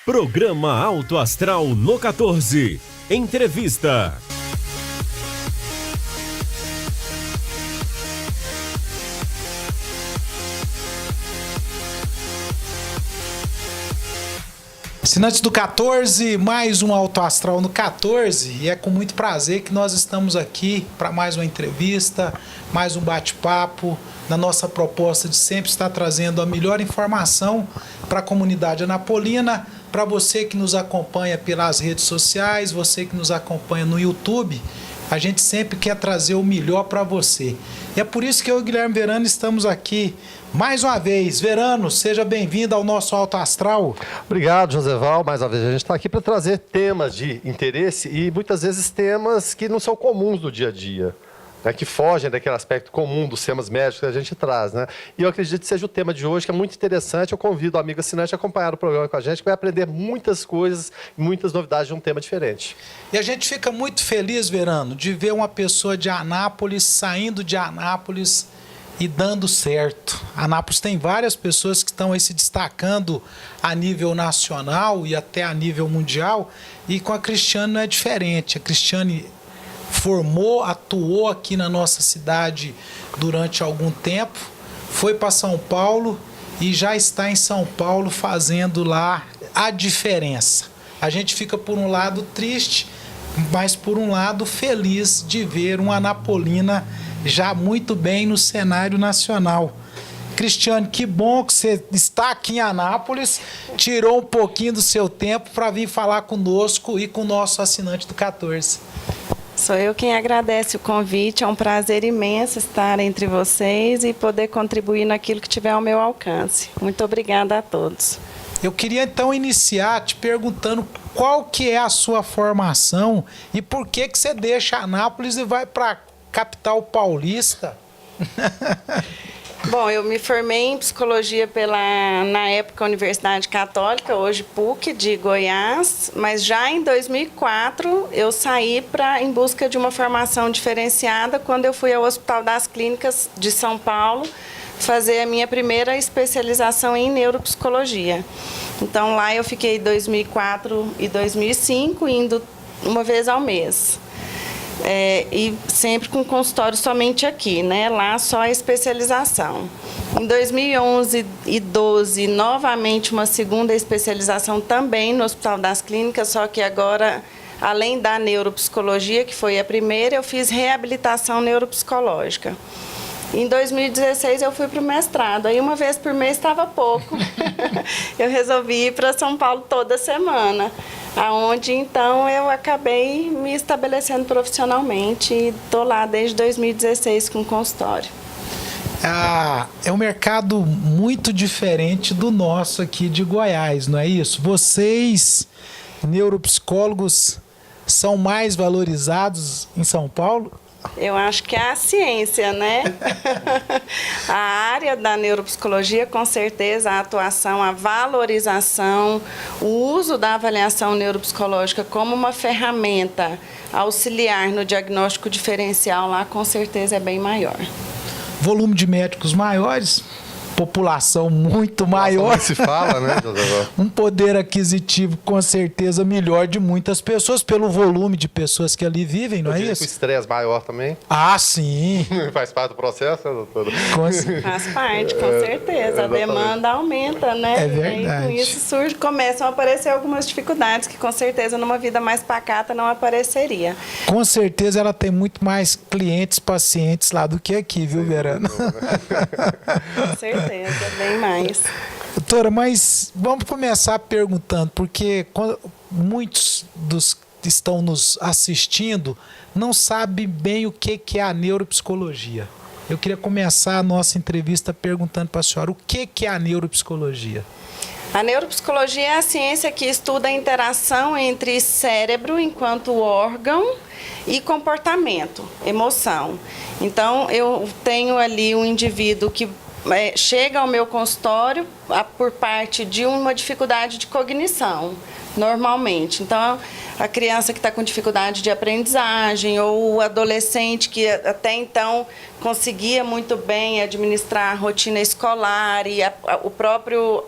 Programa Alto Astral no 14. Entrevista. Assinantes do 14, mais um Alto Astral no 14, e é com muito prazer que nós estamos aqui para mais uma entrevista, mais um bate-papo, na nossa proposta de sempre estar trazendo a melhor informação para a comunidade anapolina, para você que nos acompanha pelas redes sociais, você que nos acompanha no YouTube. A gente sempre quer trazer o melhor para você. E é por isso que eu e o Guilherme Verano estamos aqui mais uma vez. Verano, seja bem-vindo ao nosso Alto Astral. Obrigado, Joseval. Mais uma vez a gente está aqui para trazer temas de interesse e muitas vezes temas que não são comuns do dia a dia, né, que fogem daquele aspecto comum dos temas médicos que a gente traz, né? E eu acredito que seja o tema de hoje, que é muito interessante. Eu convido o amigo assinante a acompanhar o programa com a gente, que vai aprender muitas coisas, muitas novidades de um tema diferente. E a gente fica muito feliz, Verano, de ver uma pessoa de Anápolis saindo de Anápolis e dando certo. Anápolis tem várias pessoas que estão aí se destacando a nível nacional e até a nível mundial, e com a Cristiane não é diferente. A Cristiane formou, atuou aqui na nossa cidade durante algum tempo, foi para São Paulo e já está em São Paulo fazendo lá a diferença. A gente fica por um lado triste, mas por um lado feliz de ver uma anapolina já muito bem no cenário nacional. Cristiane, que bom que você está aqui em Anápolis, tirou um pouquinho do seu tempo para vir falar conosco e com o nosso assinante do 14. Sou eu quem agradece o convite, é um prazer imenso estar entre vocês e poder contribuir naquilo que tiver ao meu alcance. Muito obrigada a todos. Eu queria então iniciar te perguntando qual que é a sua formação e por que você deixa Anápolis e vai para a capital paulista? Bom, eu me formei em psicologia na época, Universidade Católica, hoje PUC de Goiás, mas já em 2004 eu saí em busca de uma formação diferenciada quando eu fui ao Hospital das Clínicas de São Paulo fazer a minha primeira especialização em neuropsicologia. Então lá eu fiquei 2004 e 2005, indo uma vez ao mês. E sempre com consultório somente aqui, né? Lá só a especialização. Em 2011 e 2012, novamente uma segunda especialização também no Hospital das Clínicas, só que agora, além da neuropsicologia, que foi a primeira, eu fiz reabilitação neuropsicológica. Em 2016 eu fui para o mestrado, aí uma vez por mês estava pouco. Eu resolvi ir para São Paulo toda semana, aonde então eu acabei me estabelecendo profissionalmente e estou lá desde 2016 com consultório. É um mercado muito diferente do nosso aqui de Goiás, não é isso? Vocês, neuropsicólogos, são mais valorizados em São Paulo? Eu acho que é a ciência, né? A área da neuropsicologia, com certeza, a atuação, a valorização, o uso da avaliação neuropsicológica como uma ferramenta auxiliar no diagnóstico diferencial lá, com certeza, é bem maior. Volume de médicos maiores, população muito maior, se fala, né, José? Um poder aquisitivo com certeza melhor de muitas pessoas, pelo volume de pessoas que ali vivem, não é isso? O estresse maior também. Ah, sim. Faz parte do processo, doutora? Faz parte, com certeza. A demanda aumenta, né? É verdade. E com isso começam a aparecer algumas dificuldades que com certeza numa vida mais pacata não apareceria. Com certeza ela tem muito mais clientes, pacientes lá do que aqui, viu, Verano? Com certeza. Bem mais. Doutora, mas vamos começar perguntando, porque muitos dos que estão nos assistindo não sabem bem o que é a neuropsicologia. Eu queria começar a nossa entrevista perguntando para a senhora o que é a neuropsicologia. A neuropsicologia é a ciência que estuda a interação entre cérebro enquanto órgão e comportamento, emoção. Então, eu tenho ali um indivíduo que chega ao meu consultório por parte de uma dificuldade de cognição, normalmente. Então, a criança que está com dificuldade de aprendizagem ou o adolescente que até então conseguia muito bem administrar a rotina escolar e o próprio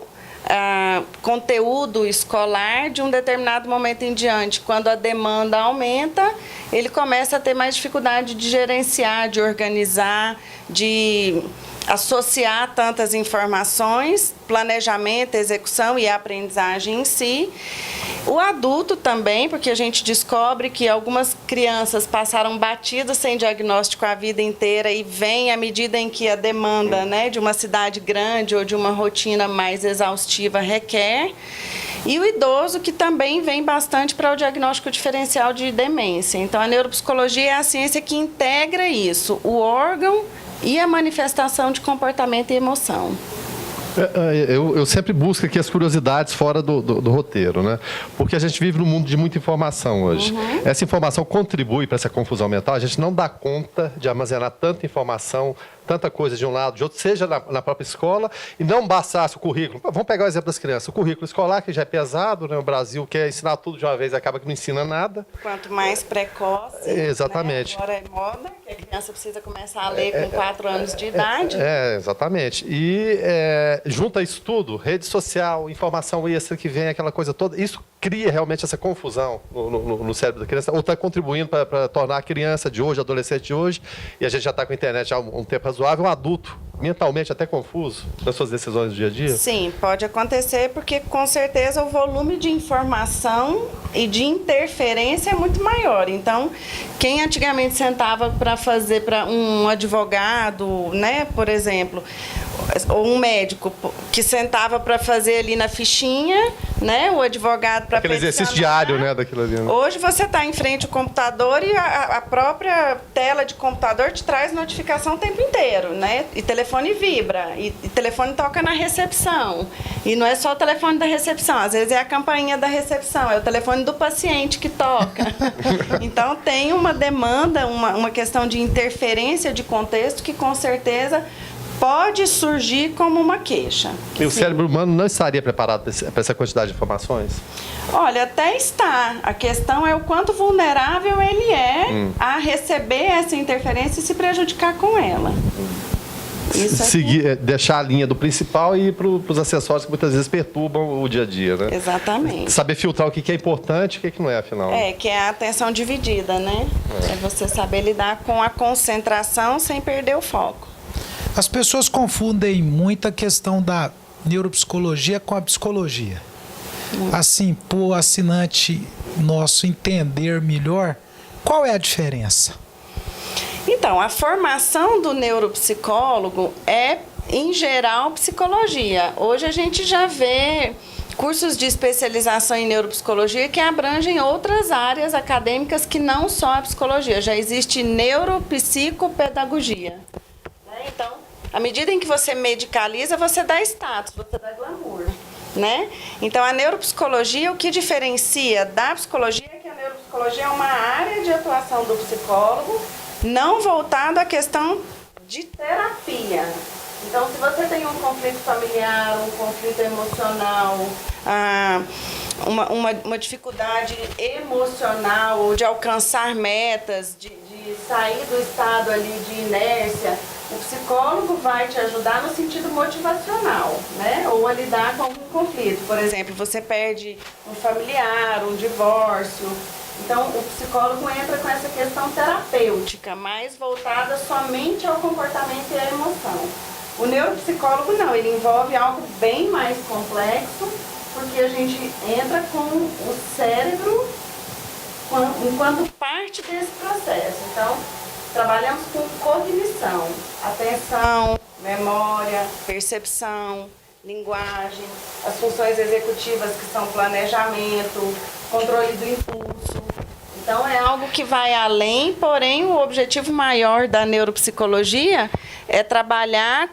conteúdo escolar de um determinado momento em diante. Quando a demanda aumenta, ele começa a ter mais dificuldade de gerenciar, de organizar, de associar tantas informações, planejamento, execução e aprendizagem em si. O adulto também, porque a gente descobre que algumas crianças passaram batidas sem diagnóstico a vida inteira e vem à medida em que a demanda, né, de uma cidade grande ou de uma rotina mais exaustiva requer. E o idoso, que também vem bastante para o diagnóstico diferencial de demência. Então, a neuropsicologia é a ciência que integra isso, o órgão e a manifestação de comportamento e emoção. Eu sempre busco aqui as curiosidades fora do roteiro, né? Porque a gente vive num mundo de muita informação hoje. Essa informação contribui para essa confusão mental. A gente não dá conta de armazenar tanta informação, tanta coisa de um lado, de outro, seja na própria escola, e não bastasse o currículo. Vamos pegar o exemplo das crianças. O currículo escolar, que já é pesado, né? O Brasil quer ensinar tudo de uma vez, acaba que não ensina nada. Quanto mais precoce, exatamente. Né? Agora é moda, que a criança precisa começar a ler com 4 anos de idade. Exatamente. E junta isso tudo, rede social, informação extra que vem, aquela coisa toda, isso cria realmente essa confusão no cérebro da criança, ou está contribuindo para tornar a criança de hoje, adolescente de hoje, e a gente já está com a internet há um tempo razoável, um adulto mentalmente até confuso nas suas decisões do dia a dia? Sim, pode acontecer, porque com certeza o volume de informação e de interferência é muito maior. Então, quem antigamente sentava para fazer para um advogado, né, por exemplo, ou um médico que sentava para fazer ali na fichinha, né, o advogado para aquele exercício diário, né, daquilo ali. Né? Hoje você está em frente ao computador e a própria tela de computador te traz notificação o tempo inteiro, né? E telefone vibra, e telefone toca na recepção. E não é só o telefone da recepção, às vezes é a campainha da recepção, é o telefone do paciente que toca. Então tem uma demanda, uma questão de interferência de contexto que com certeza pode surgir como uma queixa. E o cérebro humano não estaria preparado para essa quantidade de informações? Olha, até está. A questão é o quanto vulnerável ele é a receber essa interferência e se prejudicar com ela. Isso deixar a linha do principal e ir para os acessórios que muitas vezes perturbam o dia a dia, né? Exatamente. Saber filtrar o que é importante e o que não é, afinal. Que é a atenção dividida, né? É você saber lidar com a concentração sem perder o foco. As pessoas confundem muito a questão da neuropsicologia com a psicologia. Assim, para o assinante nosso entender melhor, qual é a diferença? Então, a formação do neuropsicólogo é, em geral, psicologia. Hoje a gente já vê cursos de especialização em neuropsicologia que abrangem outras áreas acadêmicas que não só a psicologia. Já existe neuropsicopedagogia. Então, à medida em que você medicaliza, você dá status, você dá glamour, né? Então, a neuropsicologia, o que diferencia da psicologia é que a neuropsicologia é uma área de atuação do psicólogo, não voltada à questão de terapia. Então, se você tem um conflito familiar, um conflito emocional, uma dificuldade emocional ou de alcançar metas, de sair do estado ali de inércia, o psicólogo vai te ajudar no sentido motivacional, né? Ou a lidar com algum conflito. Por exemplo, você perde um familiar, um divórcio. Então, o psicólogo entra com essa questão terapêutica, mais voltada somente ao comportamento e à emoção. O neuropsicólogo não, ele envolve algo bem mais complexo, porque a gente entra com o cérebro enquanto parte desse processo. Então, trabalhamos com cognição, atenção, memória, percepção, linguagem, as funções executivas que são planejamento, controle do impulso. Então, é algo que vai além, porém, o objetivo maior da neuropsicologia é trabalhar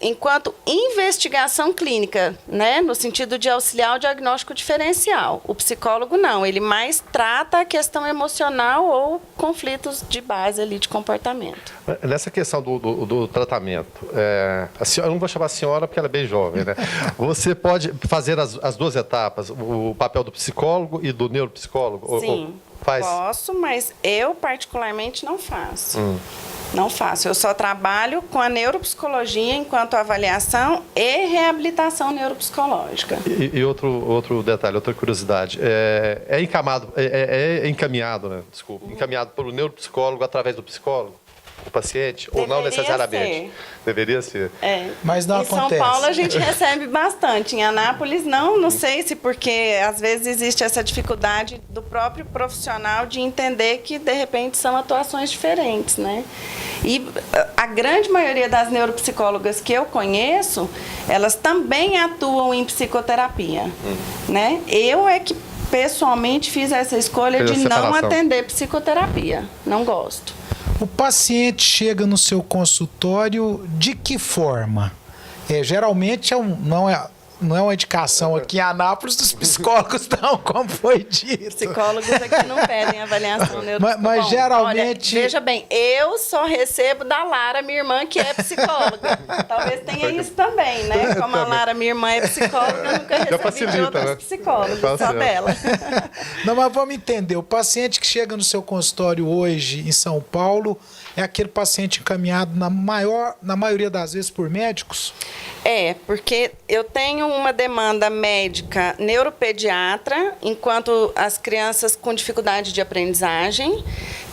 enquanto investigação clínica, né? No sentido de auxiliar o diagnóstico diferencial. O psicólogo não, ele mais trata a questão emocional ou conflitos de base ali de comportamento. Nessa questão do tratamento, eu não vou chamar a senhora porque ela é bem jovem, né? Você pode fazer as duas etapas, o papel do psicólogo e do neuropsicólogo? Sim, posso, mas eu particularmente não faço. Não faço. Eu só trabalho com a neuropsicologia enquanto avaliação e reabilitação neuropsicológica. E outro detalhe, outra curiosidade. É encaminhado, né? Desculpa, encaminhado pelo neuropsicólogo através do psicólogo? O paciente? Ou não necessariamente? Deveria ser. Mas não acontece. Em São Paulo a gente recebe bastante. Em Anápolis não sei se porque às vezes existe essa dificuldade do próprio profissional de entender que de repente são atuações diferentes, né? E a grande maioria das neuropsicólogas que eu conheço, elas também atuam em psicoterapia, né? Eu é que pessoalmente fiz essa escolha de não atender psicoterapia. Não gosto. O paciente chega no seu consultório de que forma? Geralmente não é uma indicação aqui em Anápolis dos psicólogos, não, como foi dito. Psicólogos aqui não pedem avaliação neuropsicológica. Mas geralmente... Olha, veja bem, eu só recebo da Lara, minha irmã, que é psicóloga. Talvez tenha isso também, né? Como a Lara, minha irmã, é psicóloga, eu nunca recebi de outras psicólogas, só dela. Não, mas vamos entender. O paciente que chega no seu consultório hoje em São Paulo é aquele paciente encaminhado na maioria das vezes por médicos? Porque eu tenho uma demanda médica neuropediatra, enquanto as crianças com dificuldade de aprendizagem.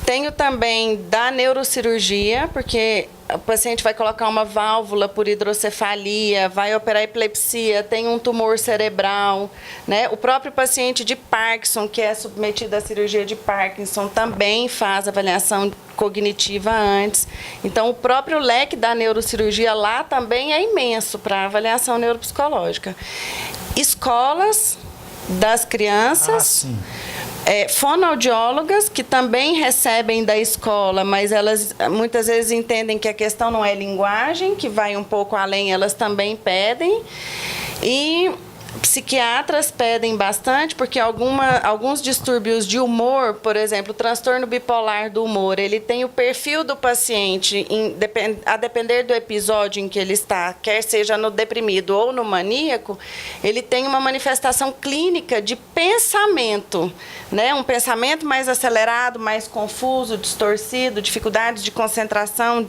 Tenho também da neurocirurgia, porque o paciente vai colocar uma válvula por hidrocefalia, vai operar epilepsia, tem um tumor cerebral, né? O próprio paciente de Parkinson, que é submetido à cirurgia de Parkinson, também faz avaliação cognitiva antes. Então, o próprio leque da neurocirurgia lá também é imenso para avaliação neuropsicológica. Escolas das crianças... fonoaudiólogas, que também recebem da escola, mas elas muitas vezes entendem que a questão não é linguagem, que vai um pouco além, elas também pedem. E psiquiatras pedem bastante, porque alguns distúrbios de humor, por exemplo, o transtorno bipolar do humor, ele tem o perfil do paciente, a depender do episódio em que ele está, quer seja no deprimido ou no maníaco, ele tem uma manifestação clínica de pensamento, né? Um pensamento mais acelerado, mais confuso, distorcido, dificuldades de concentração,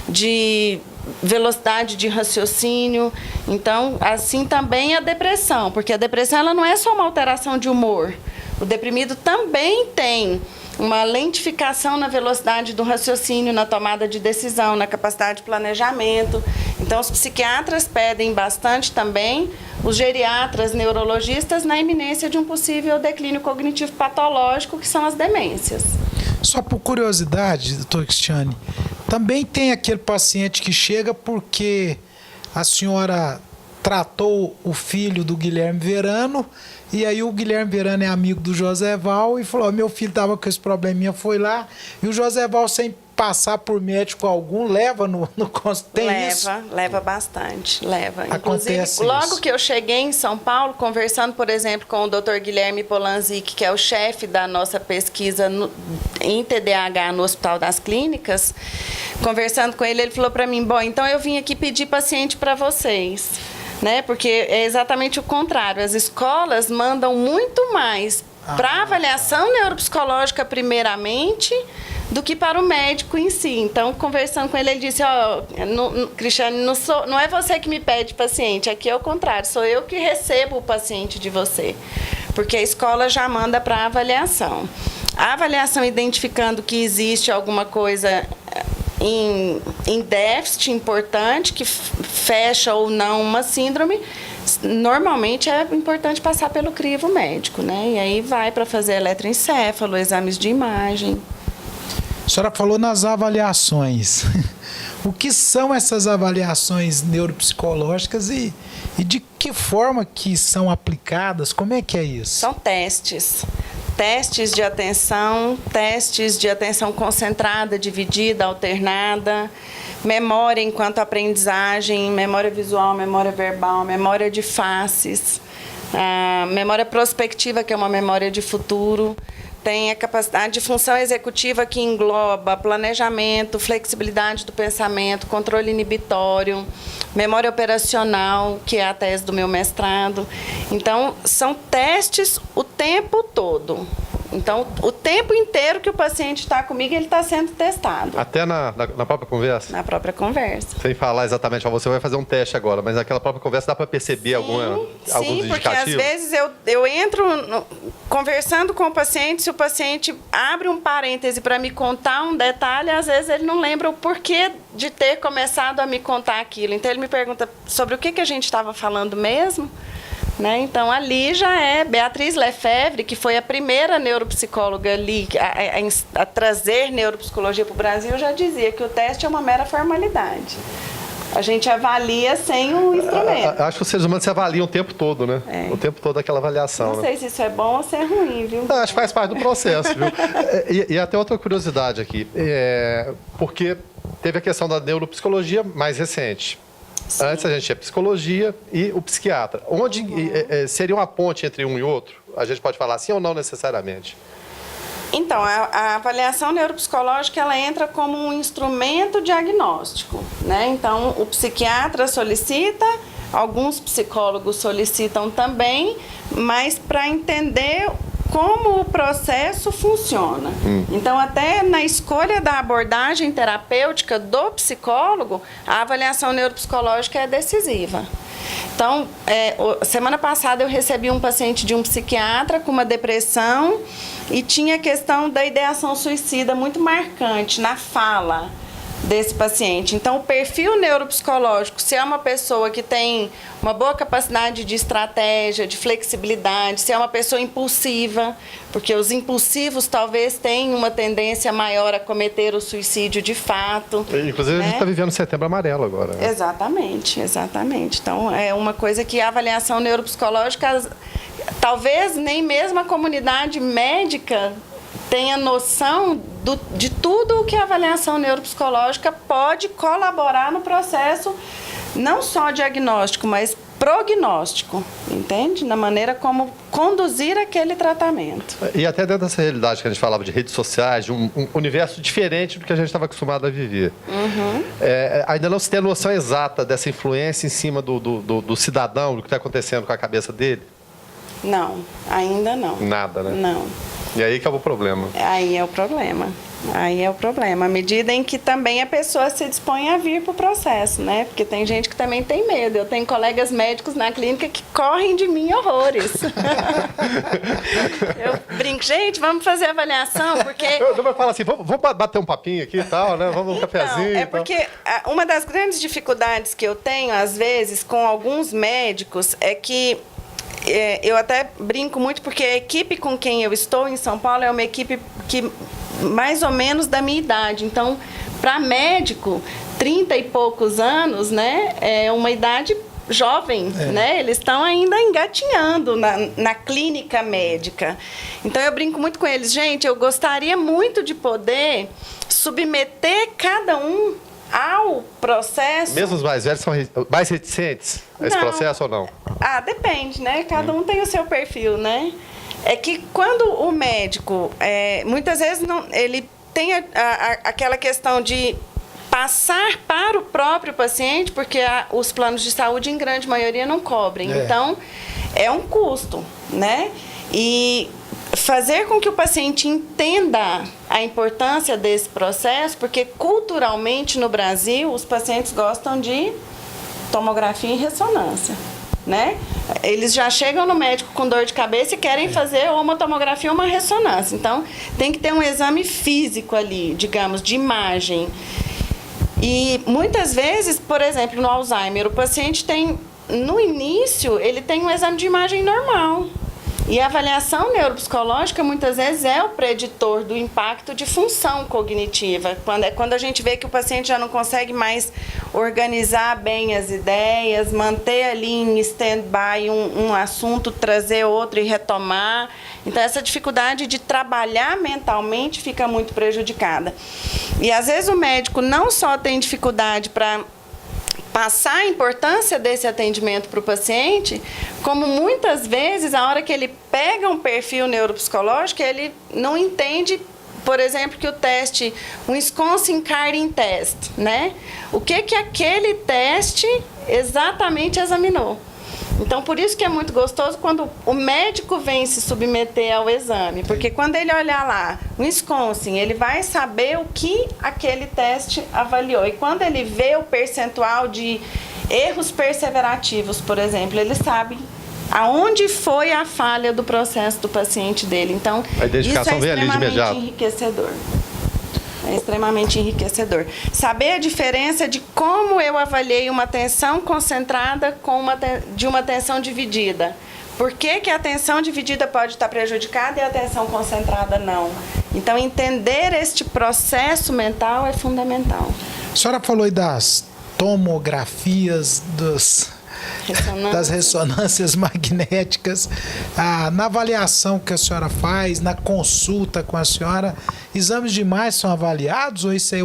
de velocidade de raciocínio. Então, assim também a depressão, porque a depressão ela não é só uma alteração de humor. O deprimido também tem uma lentificação na velocidade do raciocínio, na tomada de decisão, na capacidade de planejamento. Então, os psiquiatras pedem bastante também, os geriatras, neurologistas, na iminência de um possível declínio cognitivo patológico, que são as demências. Só por curiosidade, doutor Cristiane, também tem aquele paciente que chega porque a senhora tratou o filho do Guilherme Verano e aí o Guilherme Verano é amigo do Joséval e falou, meu filho estava com esse probleminha, foi lá e o Joséval, sem passar por médico algum, leva no consultório. Leva bastante, leva. Acontece inclusive, logo que eu cheguei em São Paulo, conversando, por exemplo, com o Dr. Guilherme Polanzik, que é o chefe da nossa pesquisa em TDAH no Hospital das Clínicas, conversando com ele, ele falou para mim, bom, então eu vim aqui pedir paciente para vocês, né? Porque é exatamente o contrário, as escolas mandam muito mais para avaliação neuropsicológica primeiramente do que para o médico em si. Então, conversando com ele, ele disse, Cristiane, não é você que me pede paciente, aqui é o contrário, sou eu que recebo o paciente de você, porque a escola já manda para avaliação. A avaliação identificando que existe alguma coisa em déficit importante, que fecha ou não uma síndrome, normalmente é importante passar pelo crivo médico, né? E aí vai para fazer eletroencefalo, exames de imagem. A senhora falou nas avaliações. O que são essas avaliações neuropsicológicas e de que forma que são aplicadas? Como é que é isso? São testes. Testes de atenção concentrada, dividida, alternada, memória enquanto aprendizagem, memória visual, memória verbal, memória de faces, memória prospectiva, que é uma memória de futuro. Tem a capacidade de função executiva que engloba planejamento, flexibilidade do pensamento, controle inibitório, memória operacional, que é a tese do meu mestrado. Então, são testes o tempo todo. Então, o tempo inteiro que o paciente está comigo, ele está sendo testado. Até na própria conversa? Na própria conversa. Sem falar exatamente, você vai fazer um teste agora, mas naquela própria conversa dá para perceber alguns Sim, porque às indicativos? vezes eu entro conversando com o paciente, se o paciente abre um parêntese para me contar um detalhe, às vezes ele não lembra o porquê de ter começado a me contar aquilo. Então, ele me pergunta sobre o que a gente estava falando mesmo. Né? Então, ali já é Beatriz Lefebvre, que foi a primeira neuropsicóloga ali a trazer neuropsicologia para o Brasil, já dizia que o teste é uma mera formalidade. A gente avalia sem o instrumento. Acho que os seres humanos se avaliam o tempo todo, né? O tempo todo aquela avaliação. Não sei se isso é bom ou se é ruim, viu? Acho que faz parte do processo, viu? E até outra curiosidade aqui, porque teve a questão da neuropsicologia mais recente. Sim. Antes a gente tinha psicologia e o psiquiatra. Onde seria uma ponte entre um e outro? A gente pode falar assim ou não necessariamente? Então, a avaliação neuropsicológica, ela entra como um instrumento diagnóstico, né? Então, o psiquiatra solicita, alguns psicólogos solicitam também, mas para entender como o processo funciona. Então, até na escolha da abordagem terapêutica do psicólogo, a avaliação neuropsicológica é decisiva. Então, semana passada eu recebi um paciente de um psiquiatra com uma depressão e tinha a questão da ideação suicida muito marcante na fala desse paciente. Então, o perfil neuropsicológico, se é uma pessoa que tem uma boa capacidade de estratégia, de flexibilidade, se é uma pessoa impulsiva, porque os impulsivos talvez tenham uma tendência maior a cometer o suicídio de fato. Inclusive, né? A gente está vivendo Setembro Amarelo agora. Né? Exatamente. Então, é uma coisa que a avaliação neuropsicológica, talvez nem mesmo a comunidade médica tenha noção de tudo o que a avaliação neuropsicológica pode colaborar no processo, não só diagnóstico, mas prognóstico, entende? Na maneira como conduzir aquele tratamento. E até dentro dessa realidade que a gente falava de redes sociais, de um universo diferente do que a gente estava acostumado a viver. Ainda não se tem a noção exata dessa influência em cima do cidadão, do que está acontecendo com a cabeça dele? Não, ainda não. Nada, né? Não. E aí que é o problema. Aí é o problema. À medida em que também a pessoa se dispõe a vir para o processo, né? Porque tem gente que também tem medo. Eu tenho colegas médicos na clínica que correm de mim horrores. Eu brinco, gente, vamos fazer avaliação, porque... Eu falo assim, vamos bater um papinho aqui e tal, né? Vamos um cafezinho. É porque uma das grandes dificuldades que eu tenho, às vezes, com alguns médicos, é que eu até brinco muito porque a equipe com quem eu estou em São Paulo é uma equipe que mais ou menos da minha idade. Então, para médico, 30 e poucos anos, né, é uma idade jovem, né? Eles estão ainda engatinhando na clínica médica. Então, eu brinco muito com eles. Gente, eu gostaria muito de poder submeter cada um ao processo... Mesmo os mais velhos são mais reticentes a esse processo ou não? Depende, né? Cada um tem o seu perfil, né? É que quando o médico, muitas vezes, ele tem aquela questão de passar para o próprio paciente, porque os planos de saúde, em grande maioria, não cobrem. Então, é um custo, né? E fazer com que o paciente entenda a importância desse processo, porque culturalmente no Brasil os pacientes gostam de tomografia e ressonância, né? Eles já chegam no médico com dor de cabeça e querem fazer ou uma tomografia ou uma ressonância. Então, tem que ter um exame físico ali, digamos, de imagem. E muitas vezes, por exemplo, no Alzheimer, o paciente tem, no início, ele tem um exame de imagem normal. E a avaliação neuropsicológica, muitas vezes, é o preditor do impacto de função cognitiva. Quando a gente vê que o paciente já não consegue mais organizar bem as ideias, manter ali em stand-by um assunto, trazer outro e retomar. Então, essa dificuldade de trabalhar mentalmente fica muito prejudicada. E, às vezes, o médico não só tem dificuldade para passar a importância desse atendimento para o paciente, como muitas vezes, a hora que ele pega um perfil neuropsicológico, ele não entende, por exemplo, que o teste, um Wisconsin Carding Test, né? O que aquele teste exatamente examinou. Então, por isso que é muito gostoso quando o médico vem se submeter ao exame. Porque quando ele olhar lá, o Wisconsin, ele vai saber o que aquele teste avaliou. E quando ele vê o percentual de erros perseverativos, por exemplo, ele sabe aonde foi a falha do processo do paciente dele. Então, a identificação isso é vem ali de imediato. enriquecedor. É extremamente enriquecedor. Saber a diferença de como eu avaliei uma atenção concentrada de uma atenção dividida. Por que a atenção dividida pode estar prejudicada e a atenção concentrada não? Então, entender este processo mental é fundamental. A senhora falou aí das tomografias, das ressonâncias magnéticas, na avaliação que a senhora faz, na consulta com a senhora, exames de imagem são avaliados ou isso é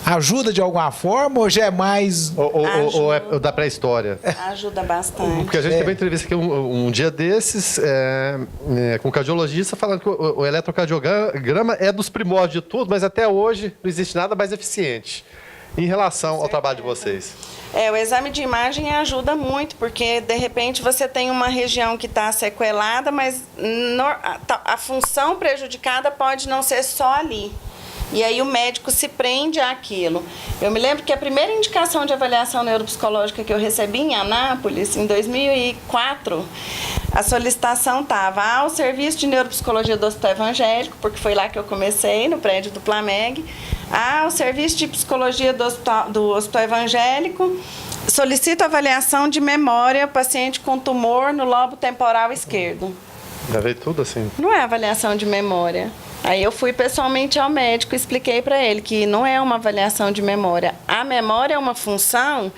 ajuda de alguma forma ou já é mais... Ou é da pré-história? Ajuda bastante. Porque a gente teve uma entrevista aqui um dia desses com um cardiologista falando que o eletrocardiograma é dos primórdios de tudo, mas até hoje não existe nada mais eficiente em relação ao trabalho de vocês. O exame de imagem ajuda muito, porque de repente você tem uma região que está sequelada, mas a função prejudicada pode não ser só ali. E aí o médico se prende àquilo. Eu me lembro que a primeira indicação de avaliação neuropsicológica que eu recebi em Anápolis, em 2004, a solicitação estava ao Serviço de Neuropsicologia do Hospital Evangélico, porque foi lá que eu comecei, no prédio do Plameg, ao Serviço de Psicologia do Hospital Evangélico, solicito avaliação de memória, paciente com tumor no lobo temporal esquerdo. Já veio tudo assim? Não é avaliação de memória. Aí eu fui pessoalmente ao médico e expliquei para ele que não é uma avaliação de memória. A memória é uma função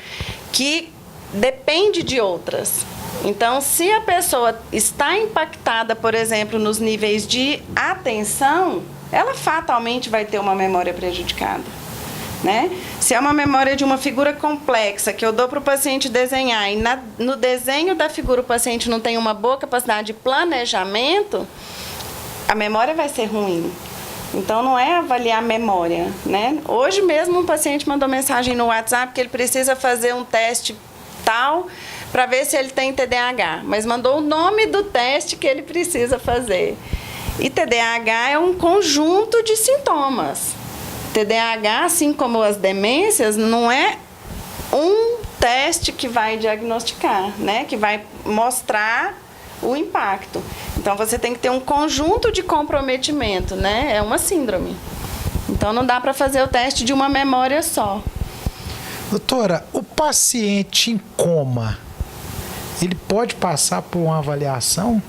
que depende de outras. Então, se a pessoa está impactada, por exemplo, nos níveis de atenção, ela fatalmente vai ter uma memória prejudicada, né? Se é uma memória de uma figura complexa que eu dou para o paciente desenhar e no desenho da figura o paciente não tem uma boa capacidade de planejamento, a memória vai ser ruim. Então, não é avaliar a memória, né? Hoje mesmo um paciente mandou mensagem no WhatsApp que ele precisa fazer um teste tal para ver se ele tem TDAH, mas mandou o nome do teste que ele precisa fazer. E TDAH é um conjunto de sintomas. TDAH, assim como as demências, não é um teste que vai diagnosticar, né? Que vai mostrar o impacto. Então, você tem que ter um conjunto de comprometimento, né? É uma síndrome. Então, não dá para fazer o teste de uma memória só. Doutora, o paciente em coma, ele pode passar por uma avaliação?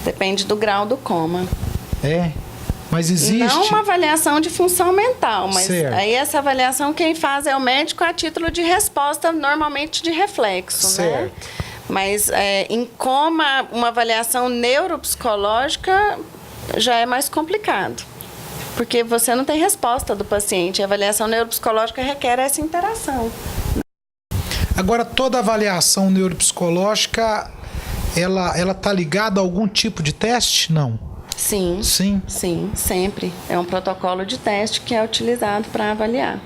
Depende do grau do coma. Mas existe... Não uma avaliação de função mental, mas certo. Aí essa avaliação quem faz é o médico a título de resposta, normalmente de reflexo, certo. Né? Mas em coma, uma avaliação neuropsicológica já é mais complicado, porque você não tem resposta do paciente. A avaliação neuropsicológica requer essa interação. Agora, toda avaliação neuropsicológica, ela está ligada a algum tipo de teste? Não. Sim, Sim, sempre. É um protocolo de teste que é utilizado para avaliar.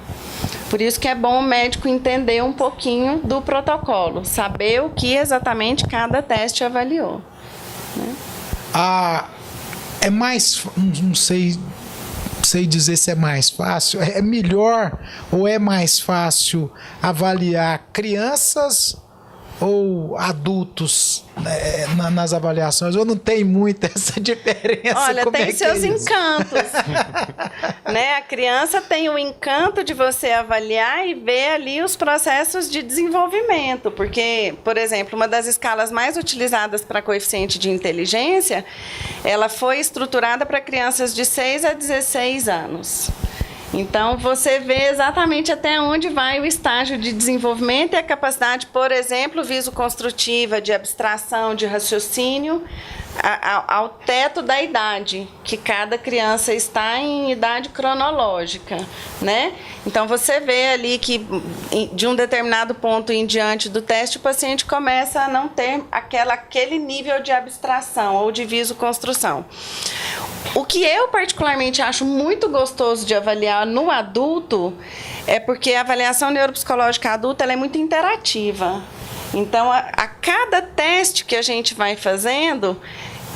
Por isso que é bom o médico entender um pouquinho do protocolo, saber o que exatamente cada teste avaliou, né? É mais... Não sei dizer se é mais fácil. É melhor ou é mais fácil avaliar crianças ou adultos nas avaliações? Ou não tem muito essa diferença? Olha, como tem seus isso? encantos. Né? A criança tem o encanto de você avaliar e ver ali os processos de desenvolvimento. Porque, por exemplo, uma das escalas mais utilizadas para coeficiente de inteligência, ela foi estruturada para crianças de 6 a 16 anos. Então, você vê exatamente até onde vai o estágio de desenvolvimento e a capacidade, por exemplo, visoconstrutiva, de abstração, de raciocínio, ao teto da idade, que cada criança está em idade cronológica, né? Então, você vê ali que, de um determinado ponto em diante do teste, o paciente começa a não ter aquele nível de abstração ou de visoconstrução. O que eu particularmente acho muito gostoso de avaliar no adulto é porque a avaliação neuropsicológica adulta ela é muito interativa. Então, a cada teste que a gente vai fazendo,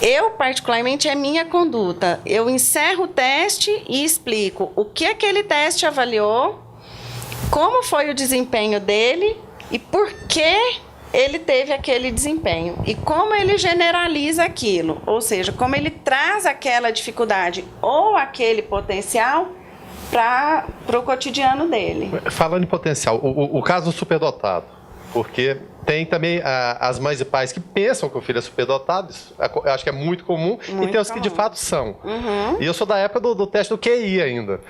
eu, particularmente, é minha conduta. Eu encerro o teste e explico o que aquele teste avaliou, como foi o desempenho dele e por que ele teve aquele desempenho. E como ele generaliza aquilo, ou seja, como ele traz aquela dificuldade ou aquele potencial para o cotidiano dele. Falando em potencial, o caso do superdotado, porque tem também as mães e pais que pensam que o filho é superdotado, isso eu acho que é muito comum, e tem os que de fato são. E eu sou da época do teste do QI ainda.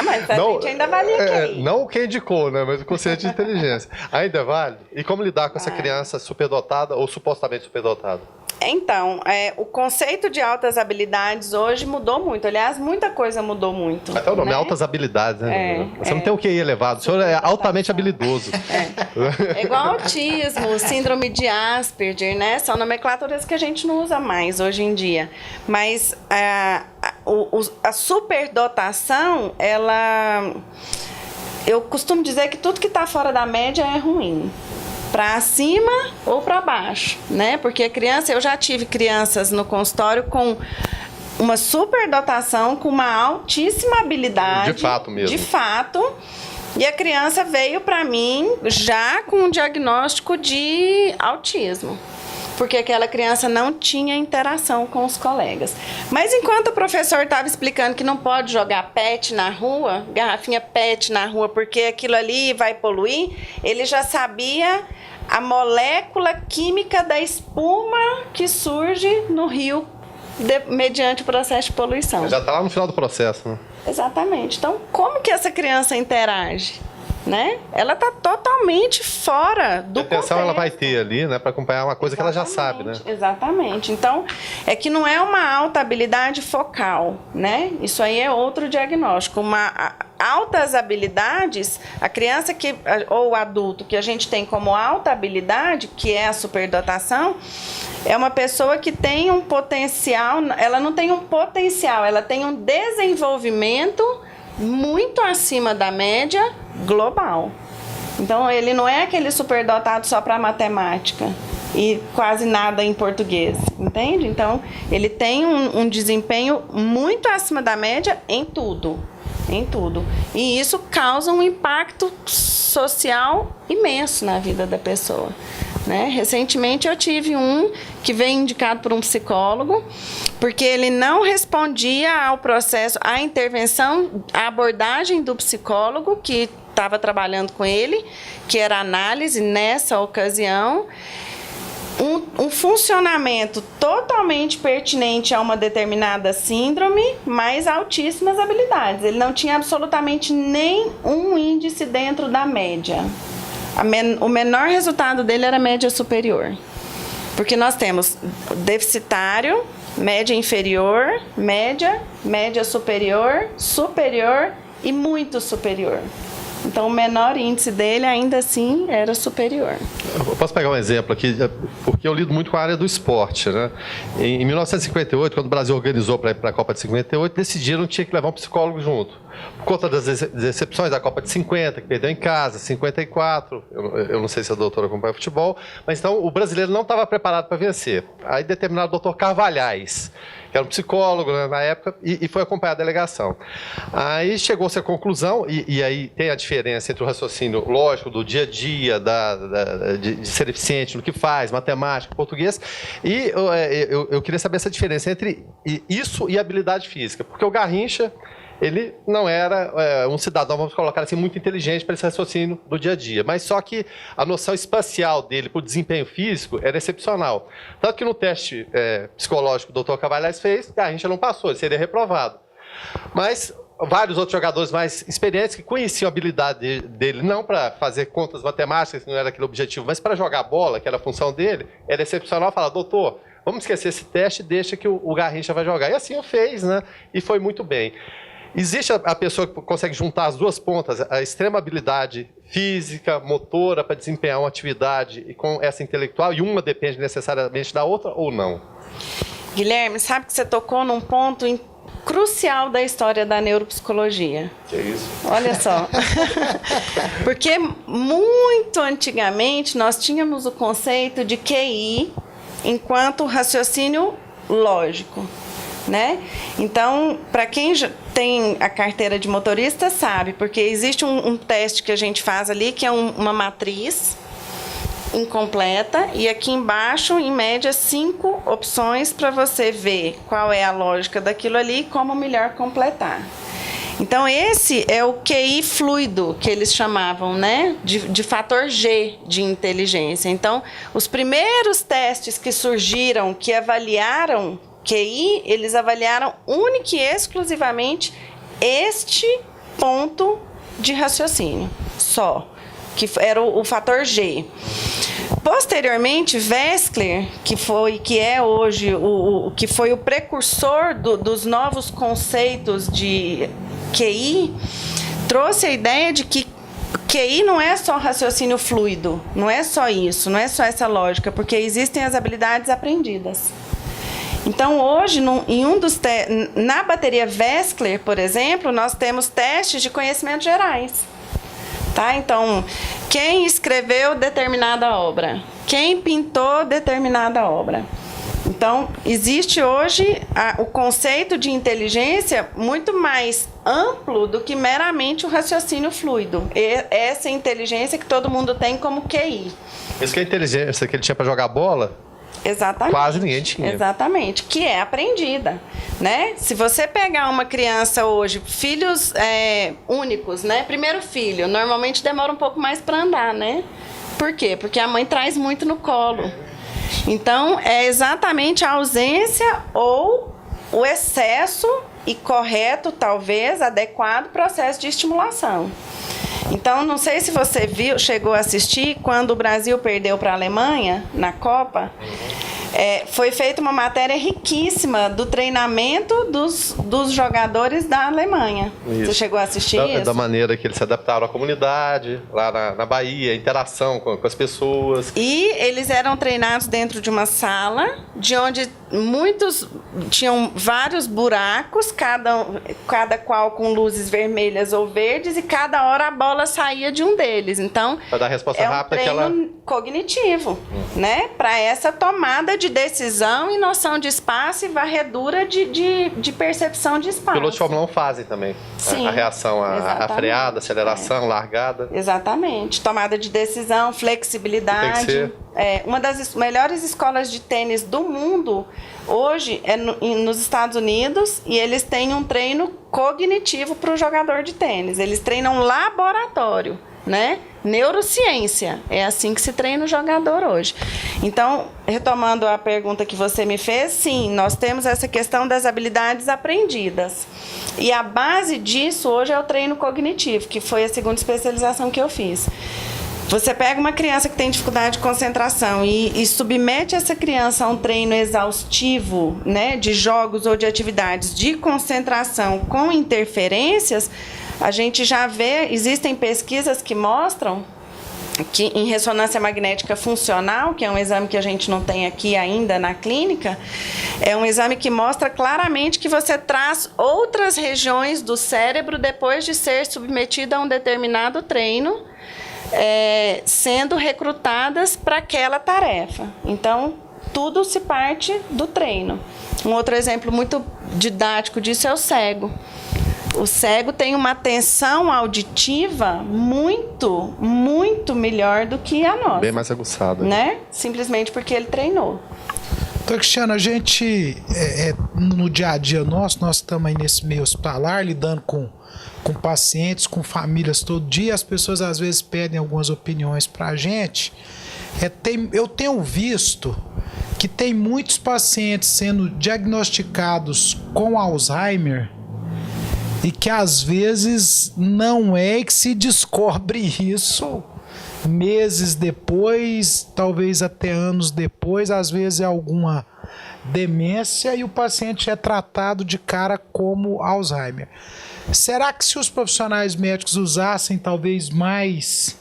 Mas a gente ainda avalia QI. Não quem indicou, né, mas o conceito de inteligência. Ainda vale? E como lidar com essa criança superdotada ou supostamente superdotada? Então, o conceito de altas habilidades hoje mudou muito. Aliás, muita coisa mudou muito. Até o nome, né? altas habilidades, né? Você não tem o QI elevado, o senhor é altamente habilidoso. É igual autismo, síndrome de Asperger, né? São nomenclaturas que a gente não usa mais hoje em dia. Mas a superdotação, eu costumo dizer que tudo que está fora da média é ruim. Para cima ou para baixo, né? Porque a criança, eu já tive crianças no consultório com uma superdotação, com uma altíssima habilidade. De fato mesmo. De fato. E a criança veio para mim já com um diagnóstico de autismo. Porque aquela criança não tinha interação com os colegas. Mas enquanto o professor estava explicando que não pode jogar PET na rua, garrafinha PET na rua, porque aquilo ali vai poluir, ele já sabia a molécula química da espuma que surge no rio mediante o processo de poluição. Já está lá no final do processo, né? Exatamente. Então, como que essa criança interage? Né? Ela está totalmente fora do contexto. Atenção ela vai ter ali, né, para acompanhar uma coisa que ela já sabe, né? Exatamente. Então, é que não é uma alta habilidade focal, né? Isso aí é outro diagnóstico. Altas habilidades, a criança ou o adulto que a gente tem como alta habilidade, que é a superdotação, é uma pessoa que tem um potencial, ela não tem um potencial, ela tem um desenvolvimento muito acima da média global. Então, ele não é aquele superdotado só para matemática e quase nada em português, entende? Então, ele tem um desempenho muito acima da média em tudo. E isso causa um impacto social imenso na vida da pessoa. Né? Recentemente eu tive um que veio indicado por um psicólogo, porque ele não respondia ao processo, à intervenção, à abordagem do psicólogo que estava trabalhando com ele, que era análise nessa ocasião. Um funcionamento totalmente pertinente a uma determinada síndrome, mas altíssimas habilidades. Ele não tinha absolutamente nenhum índice dentro da média. O menor resultado dele era média superior. Porque nós temos deficitário, média inferior, média superior, superior e muito superior. Então, o menor índice dele, ainda assim, era superior. Eu posso pegar um exemplo aqui, porque eu lido muito com a área do esporte, né? Em 1958, quando o Brasil organizou para ir para a Copa de 58, decidiram que tinha que levar um psicólogo junto. Por conta das decepções da Copa de 50, que perdeu em casa, 54, eu não sei se a doutora acompanha futebol, mas então o brasileiro não estava preparado para vencer. Aí determinaram o doutor Carvalhais, que era um psicólogo, né, na época, e foi acompanhar a delegação. Aí chegou-se à conclusão, e aí tem a diferença entre o raciocínio lógico do dia a dia, de ser eficiente no que faz, matemática, português, e eu queria saber essa diferença entre isso e habilidade física, porque o Garrincha, ele não era um cidadão, vamos colocar assim, muito inteligente para esse raciocínio do dia a dia. Mas só que a noção espacial dele para o desempenho físico era excepcional. Tanto que no teste psicológico que o Dr. Carvalhais fez, Garrincha não passou, ele seria reprovado. Mas vários outros jogadores mais experientes que conheciam a habilidade dele, não para fazer contas matemáticas, que não era aquele objetivo, mas para jogar bola, que era a função dele, era excepcional. Falar, doutor, vamos esquecer esse teste e deixa que o Garrincha vai jogar. E assim o fez, né? E foi muito bem. Existe a pessoa que consegue juntar as duas pontas, a extrema habilidade física, motora, para desempenhar uma atividade e com essa intelectual, e uma depende necessariamente da outra ou não? Guilherme, sabe que você tocou num ponto crucial da história da neuropsicologia. Que isso? Olha só. Porque muito antigamente nós tínhamos o conceito de QI enquanto raciocínio lógico, né? Então, para quem já tem a carteira de motorista, sabe, porque existe um teste que a gente faz ali, que é uma matriz incompleta, e aqui embaixo, em média, 5 opções para você ver qual é a lógica daquilo ali e como melhor completar. Então, esse é o QI fluido, que eles chamavam, né? De fator G de inteligência. Então, os primeiros testes que surgiram, que avaliaram QI, eles avaliaram única e exclusivamente este ponto de raciocínio, só, que era o fator G. Posteriormente, Wechsler, que é hoje que foi o precursor dos novos conceitos de QI, trouxe a ideia de que QI não é só raciocínio fluido, não é só isso, não é só essa lógica, porque existem as habilidades aprendidas. Então, hoje, na bateria Wechsler, por exemplo, nós temos testes de conhecimentos gerais. Tá? Então, quem escreveu determinada obra? Quem pintou determinada obra? Então, existe hoje o conceito de inteligência muito mais amplo do que meramente o raciocínio fluido. Essa inteligência que todo mundo tem como QI. Isso que é a inteligência que ele tinha para jogar bola? Exatamente. Quase ninguém tinha. Exatamente, que é aprendida, né? Se você pegar uma criança hoje, filhos únicos, né? Primeiro filho, normalmente demora um pouco mais para andar, né? Por quê? Porque a mãe traz muito no colo. Então, é exatamente a ausência ou o excesso e correto, talvez, adequado processo de estimulação. Então, não sei se você chegou a assistir, quando o Brasil perdeu para a Alemanha na Copa, foi feita uma matéria riquíssima do treinamento dos jogadores da Alemanha. Isso. Você chegou a assistir isso? Da maneira que eles se adaptaram à comunidade, lá na Bahia, a interação com as pessoas. E eles eram treinados dentro de uma sala, de onde muitos tinham vários buracos, cada qual com luzes vermelhas ou verdes, e cada hora a bola saía de um deles. Então, para dar a resposta rápida, treino cognitivo, né? Para essa tomada de decisão e noção de espaço e varredura de percepção de espaço. Pilotos de Fórmula 1 fazem também. Sim, a reação, a freada, aceleração, largada. Exatamente. Tomada de decisão, flexibilidade. Tem que ser. Uma das melhores escolas de tênis do mundo hoje é nos Estados Unidos, e eles têm um treino cognitivo para o jogador de tênis. Eles treinam laboratório, né? Neurociência. É assim que se treina o jogador hoje. Então, retomando a pergunta que você me fez, sim, nós temos essa questão das habilidades aprendidas. E a base disso hoje é o treino cognitivo, que foi a segunda especialização que eu fiz. Você pega uma criança que tem dificuldade de concentração e submete essa criança a um treino exaustivo, né, de jogos ou de atividades de concentração com interferências, a gente já vê, existem pesquisas que mostram que em ressonância magnética funcional, que é um exame que a gente não tem aqui ainda na clínica, é um exame que mostra claramente que você traz outras regiões do cérebro depois de ser submetido a um determinado treino, sendo recrutadas para aquela tarefa. Então, tudo se parte do treino. Um outro exemplo muito didático disso é o cego. O cego tem uma atenção auditiva muito, muito melhor do que a nossa. Bem mais aguçada. Né? Simplesmente porque ele treinou. Então, Cristiano, a gente, no dia a dia nosso, nós estamos aí nesse meio hospitalar, lidando com pacientes, com famílias todo dia. As pessoas às vezes pedem algumas opiniões para a gente. Eu tenho visto que tem muitos pacientes sendo diagnosticados com Alzheimer e que às vezes não é que se descobre isso meses depois, talvez até anos depois, às vezes é alguma demência e o paciente é tratado de cara como Alzheimer. Será que se os profissionais médicos usassem talvez mais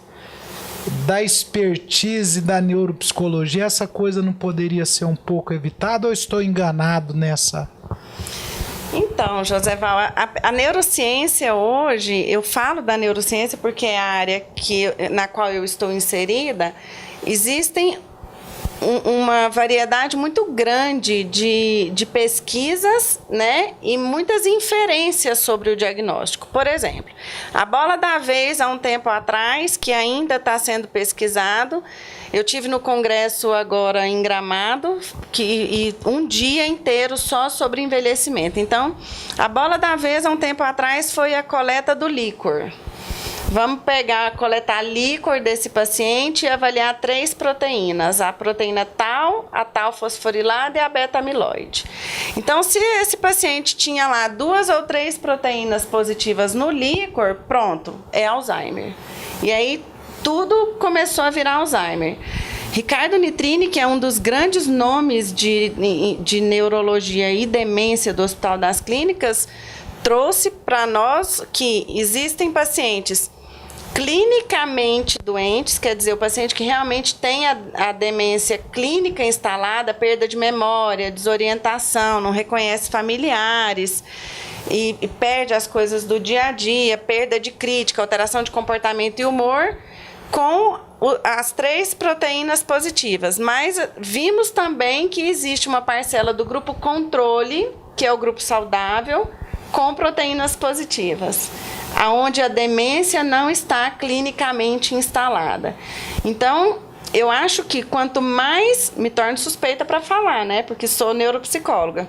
da expertise da neuropsicologia, essa coisa não poderia ser um pouco evitada, ou estou enganado nessa? Então, Então, Joseval, a neurociência hoje, eu falo da neurociência porque é a área na qual eu estou inserida, existem uma variedade muito grande de pesquisas, né, e muitas inferências sobre o diagnóstico. Por exemplo, a bola da vez, há um tempo atrás, que ainda está sendo pesquisado, eu tive no congresso agora em Gramado, e um dia inteiro só sobre envelhecimento. Então, a bola da vez, há um tempo atrás, foi a coleta do líquor. Vamos coletar líquor desse paciente e avaliar 3 proteínas, a proteína tal, a tal fosforilada e a beta-amiloide. Então, se esse paciente tinha lá 2 ou 3 proteínas positivas no líquor, pronto, é Alzheimer. E aí, tudo começou a virar Alzheimer. Ricardo Nitrini, que é um dos grandes nomes de neurologia e demência do Hospital das Clínicas, trouxe para nós que existem pacientes clinicamente doentes, quer dizer, o paciente que realmente tem a demência clínica instalada, perda de memória, desorientação, não reconhece familiares e perde as coisas do dia a dia, perda de crítica, alteração de comportamento e humor, com as 3 proteínas positivas. Mas vimos também que existe uma parcela do grupo controle, que é o grupo saudável, com proteínas positivas, aonde a demência não está clinicamente instalada. Então, eu acho que quanto mais, me torno suspeita para falar, né, porque sou neuropsicóloga,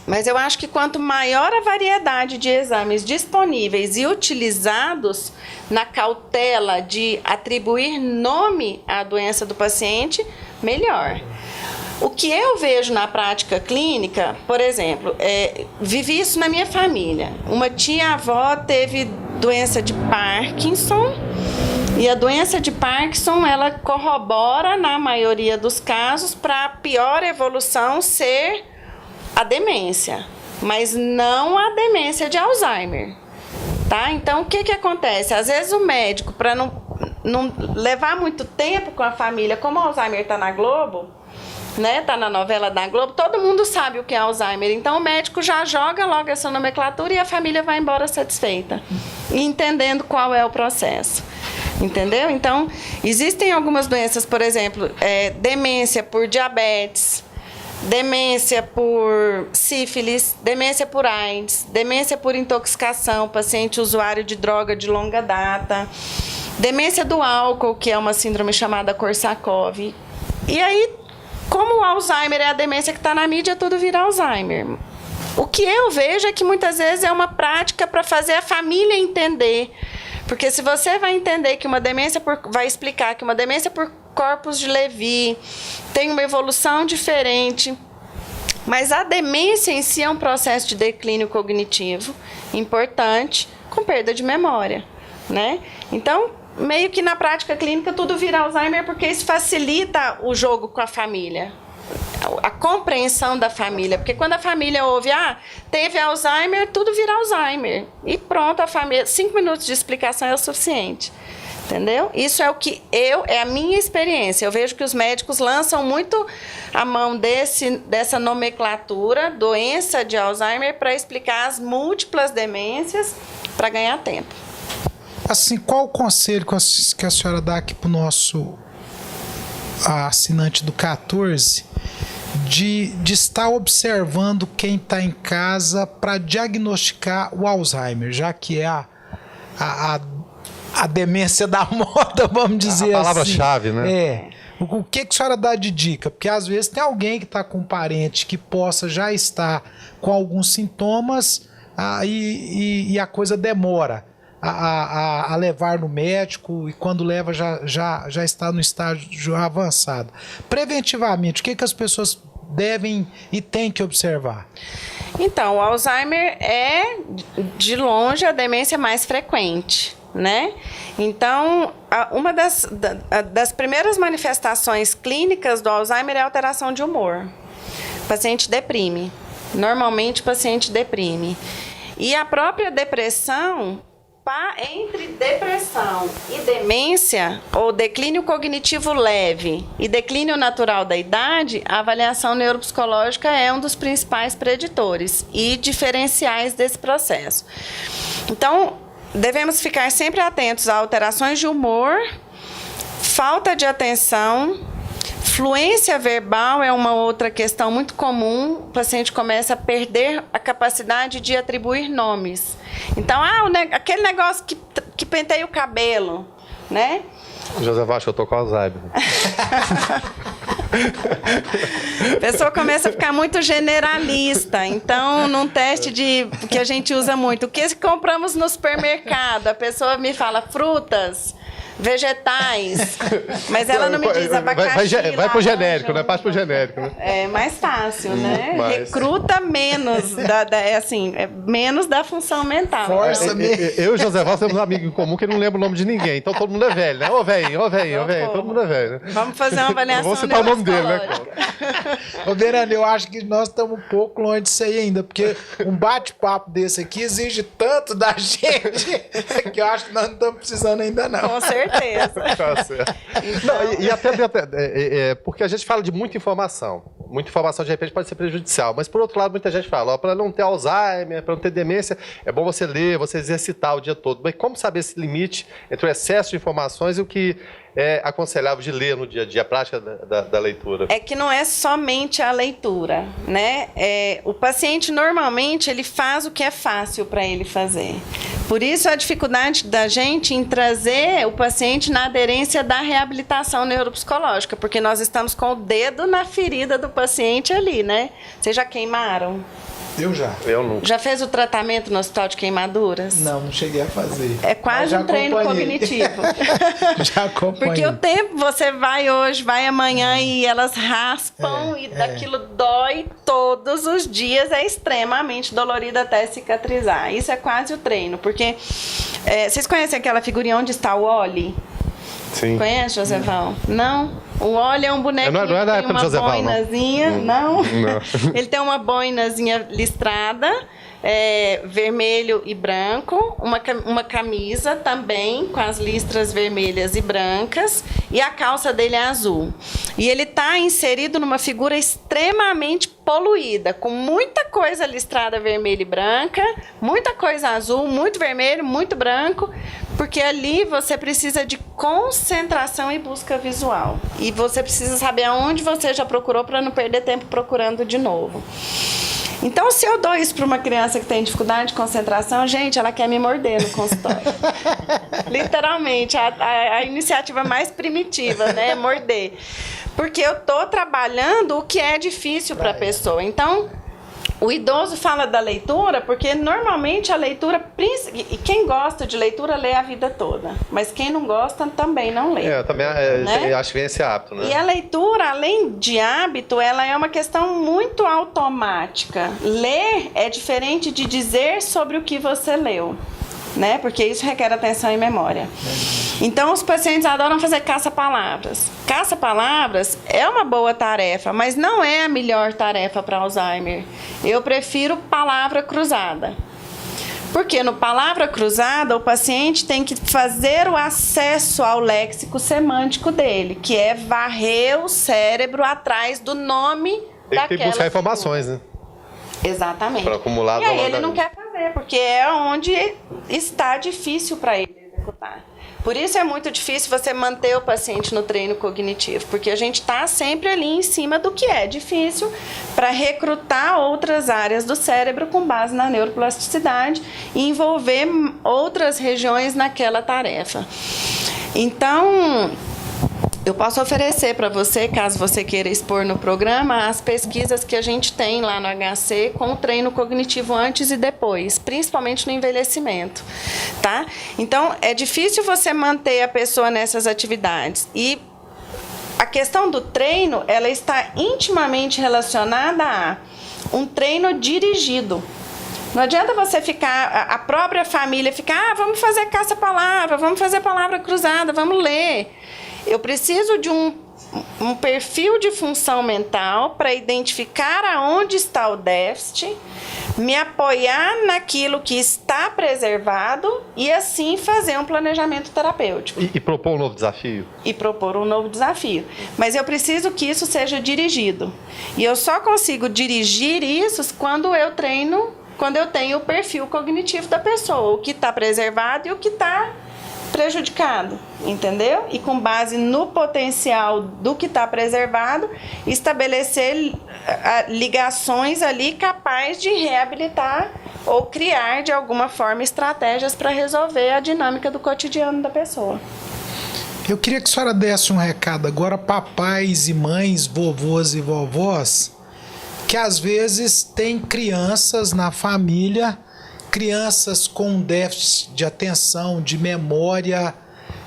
mas eu acho que quanto maior a variedade de exames disponíveis e utilizados na cautela de atribuir nome à doença do paciente, melhor. O que eu vejo na prática clínica, por exemplo, vivi isso na minha família. Uma tia-avó teve doença de Parkinson, e a doença de Parkinson, ela corrobora, na maioria dos casos, para a pior evolução ser a demência, mas não a demência de Alzheimer. Tá? Então, o que acontece? Às vezes o médico, para não levar muito tempo com a família, como o Alzheimer está na Globo, né, tá na novela da Globo, todo mundo sabe o que é Alzheimer, então o médico já joga logo essa nomenclatura e a família vai embora satisfeita, entendendo qual é o processo, entendeu? Então, existem algumas doenças, por exemplo, demência por diabetes, demência por sífilis, demência por AIDS, demência por intoxicação, paciente usuário de droga de longa data, demência do álcool, que é uma síndrome chamada Korsakoff, e aí, como o Alzheimer é a demência que está na mídia, tudo vira Alzheimer. O que eu vejo é que muitas vezes é uma prática para fazer a família entender. Porque se você vai entender que uma demência vai explicar que uma demência por corpus de Levy tem uma evolução diferente, mas a demência em si é um processo de declínio cognitivo importante, com perda de memória, né? Então, meio que na prática clínica tudo vira Alzheimer, porque isso facilita o jogo com a família, a compreensão da família, porque quando a família ouve, teve Alzheimer, tudo vira Alzheimer, e pronto, a família, 5 minutos de explicação é o suficiente, entendeu? Isso é é a minha experiência. Eu vejo que os médicos lançam muito a mão dessa nomenclatura, doença de Alzheimer, para explicar as múltiplas demências, para ganhar tempo. Assim, qual o conselho que a senhora dá aqui para o nosso assinante do 14 de estar observando quem está em casa para diagnosticar o Alzheimer, já que é a demência da moda, vamos dizer assim. A palavra-chave, né? O que a senhora dá de dica? Porque às vezes tem alguém que está com um parente que possa já estar com alguns sintomas e a coisa demora a levar no médico, e quando leva já está no estágio avançado. Preventivamente, o que as pessoas devem e têm que observar? Então, o Alzheimer é, de longe, a demência mais frequente, né? Então, uma das primeiras manifestações clínicas do Alzheimer é a alteração de humor. O paciente deprime. Normalmente, o paciente deprime. E a própria depressão Entre depressão e demência, ou declínio cognitivo leve e declínio natural da idade, a avaliação neuropsicológica é um dos principais preditores e diferenciais desse processo. Então, devemos ficar sempre atentos a alterações de humor, falta de atenção, fluência verbal é uma outra questão muito comum. O paciente começa a perder a capacidade de atribuir nomes. Então, aquele negócio que penteia o cabelo, né? José, acho que eu tô com Alzheimer. A pessoa começa a ficar muito generalista. Então, num teste que a gente usa muito, o que compramos no supermercado? A pessoa me fala frutas, vegetais, mas ela não me diz abacaxi. Vai pro genérico, né? Passa pro genérico, né? É mais fácil, né? Mas... Recruta menos, menos da função mental. Força eu e o José Val temos um amigo em comum que não lembra o nome de ninguém, então todo mundo é velho, né? Ô, velho, todo mundo é velho, né? Vamos fazer uma avaliação. Vamos citar o nome dele, né? Ô, Verano, eu acho que nós estamos um pouco longe disso aí ainda, porque um bate-papo desse aqui exige tanto da gente que eu acho que nós não estamos precisando ainda, não. Com certeza. Tá certo. Não, e até porque a gente fala de muita informação de repente pode ser prejudicial, mas por outro lado muita gente fala, para não ter Alzheimer, para não ter demência, é bom você ler, você exercitar o dia todo, mas como saber esse limite entre o excesso de informações e o que é aconselhável de ler no dia a dia, a prática da leitura? É que não é somente a leitura, né? O paciente, normalmente, ele faz o que é fácil para ele fazer. Por isso, a dificuldade da gente em trazer o paciente na aderência da reabilitação neuropsicológica, porque nós estamos com o dedo na ferida do paciente ali, né? Vocês já queimaram? Eu já. Eu nunca. Já fez o tratamento no hospital de queimaduras? Não cheguei a fazer. É quase um treino cognitivo. Já acompanhei. Porque o tempo, você vai hoje, vai amanhã e elas raspam e daquilo dói todos os dias, é extremamente dolorido até cicatrizar. Isso é quase o treino, porque vocês conhecem aquela figurinha onde está o Oli? Sim. Conhece, Josefão? Não? O Oli é um bonequinho não é da que tem época do uma Josefão, boinazinha. Não? Não. Ele tem uma boinazinha listrada, vermelho e branco, uma camisa também com as listras vermelhas e brancas, e a calça dele é azul. E ele está inserido numa figura extremamente poluída, com muita coisa listrada vermelha e branca, muita coisa azul, muito vermelho, muito branco, porque ali você precisa de concentração e busca visual. E você precisa saber aonde você já procurou para não perder tempo procurando de novo. Então, se eu dou isso para uma criança que tem dificuldade de concentração, gente, ela quer me morder no consultório. Literalmente, a iniciativa mais primitiva, né? Morder. Porque eu estou trabalhando o que é difícil para a pessoa. Então, o idoso fala da leitura porque, normalmente, a leitura... E quem gosta de leitura, lê a vida toda. Mas quem não gosta, também não lê. Eu também acho que vem esse hábito, né? E a leitura, além de hábito, ela é uma questão muito automática. Ler é diferente de dizer sobre o que você leu, né? Porque isso requer atenção e memória. Então, os pacientes adoram fazer caça-palavras. Caça-palavras é uma boa tarefa, mas não é a melhor tarefa para Alzheimer. Eu prefiro palavra cruzada. Porque no palavra cruzada, o paciente tem que fazer o acesso ao léxico semântico dele, que é varrer o cérebro atrás do nome daquela Tem que buscar figura. Informações, né? Exatamente. Para acumular. E aí ele não quer fazer, porque é onde está difícil para ele executar. Por isso é muito difícil você manter o paciente no treino cognitivo, porque a gente está sempre ali em cima do que é difícil para recrutar outras áreas do cérebro com base na neuroplasticidade e envolver outras regiões naquela tarefa. Então, eu posso oferecer para você, caso você queira expor no programa, as pesquisas que a gente tem lá no HC com o treino cognitivo antes e depois, principalmente no envelhecimento, tá? Então, é difícil você manter a pessoa nessas atividades. E a questão do treino, ela está intimamente relacionada a um treino dirigido. Não adianta você ficar, a própria família ficar, vamos fazer caça-palavra, vamos fazer palavra cruzada, vamos ler. Eu preciso de um um perfil de função mental para identificar aonde está o déficit, me apoiar naquilo que está preservado e assim fazer um planejamento terapêutico. E propor um novo desafio? E propor um novo desafio. Mas eu preciso que isso seja dirigido. E eu só consigo dirigir isso quando eu treino, quando eu tenho o perfil cognitivo da pessoa, o que está preservado e o que está prejudicado, entendeu? E com base no potencial do que está preservado, estabelecer ligações ali capazes de reabilitar ou criar de alguma forma estratégias para resolver a dinâmica do cotidiano da pessoa. Eu queria que a senhora desse um recado agora, papais e mães, vovôs e vovós, que às vezes tem crianças na família, crianças com déficit de atenção, de memória,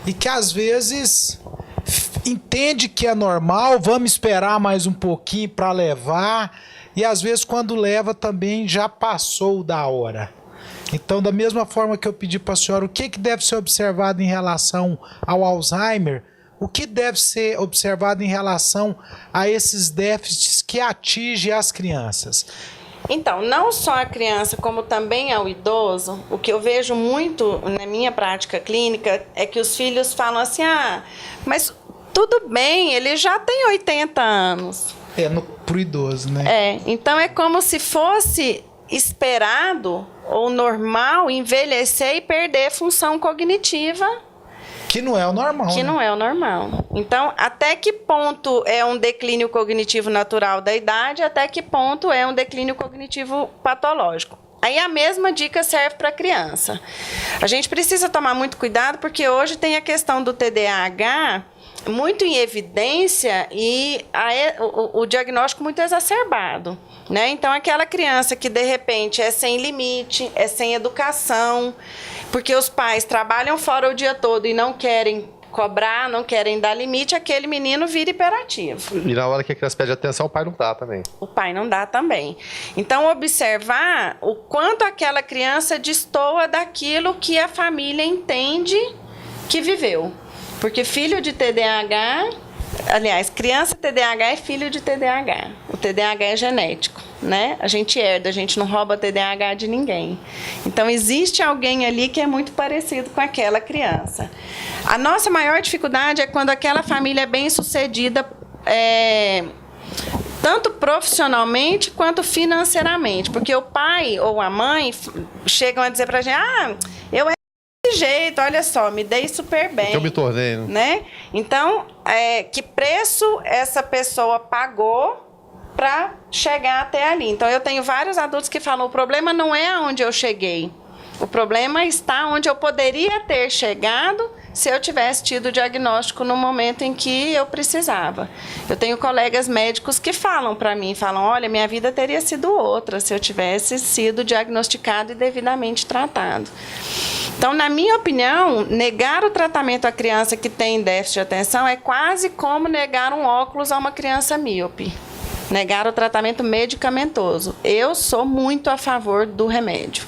e que às vezes entende que é normal, vamos esperar mais um pouquinho para levar, e às vezes quando leva também já passou da hora. Então, da mesma forma que eu pedi para a senhora o que deve ser observado em relação ao Alzheimer, o que deve ser observado em relação a esses déficits que atingem as crianças? Então, não só a criança, como também ao idoso, o que eu vejo muito na minha prática clínica é que os filhos falam assim, mas tudo bem, ele já tem 80 anos. Pro idoso, né? Então é como se fosse esperado ou normal envelhecer e perder função cognitiva. Que não é o normal. Que não é o normal. Então, até que ponto é um declínio cognitivo natural da idade, até que ponto é um declínio cognitivo patológico. Aí a mesma dica serve para a criança. A gente precisa tomar muito cuidado, porque hoje tem a questão do TDAH muito em evidência e o diagnóstico muito exacerbado, né? Então, aquela criança que, de repente, é sem limite, é sem educação, porque os pais trabalham fora o dia todo e não querem cobrar, não querem dar limite, aquele menino vira hiperativo. E na hora que a criança pede atenção, o pai não dá também. O pai não dá também. Então, observar o quanto aquela criança destoa daquilo que a família entende que viveu. Porque filho de TDAH, aliás, criança TDAH é filho de TDAH. O TDAH é genético, né? A gente herda, a gente não rouba TDAH de ninguém. Então, existe alguém ali que é muito parecido com aquela criança. A nossa maior dificuldade é quando aquela família é bem-sucedida, tanto profissionalmente quanto financeiramente. Porque o pai ou a mãe chegam a dizer pra gente, eu desse jeito, olha só, me dei super bem. Que eu me tornei, né? Então, que preço essa pessoa pagou para chegar até ali? Então, eu tenho vários adultos que falam, o problema não é aonde eu cheguei. O problema está onde eu poderia ter chegado se eu tivesse tido o diagnóstico no momento em que eu precisava. Eu tenho colegas médicos que falam para mim, olha, minha vida teria sido outra se eu tivesse sido diagnosticado e devidamente tratado. Então, na minha opinião, negar o tratamento à criança que tem déficit de atenção é quase como negar um óculos a uma criança míope. Negar o tratamento medicamentoso. Eu sou muito a favor do remédio.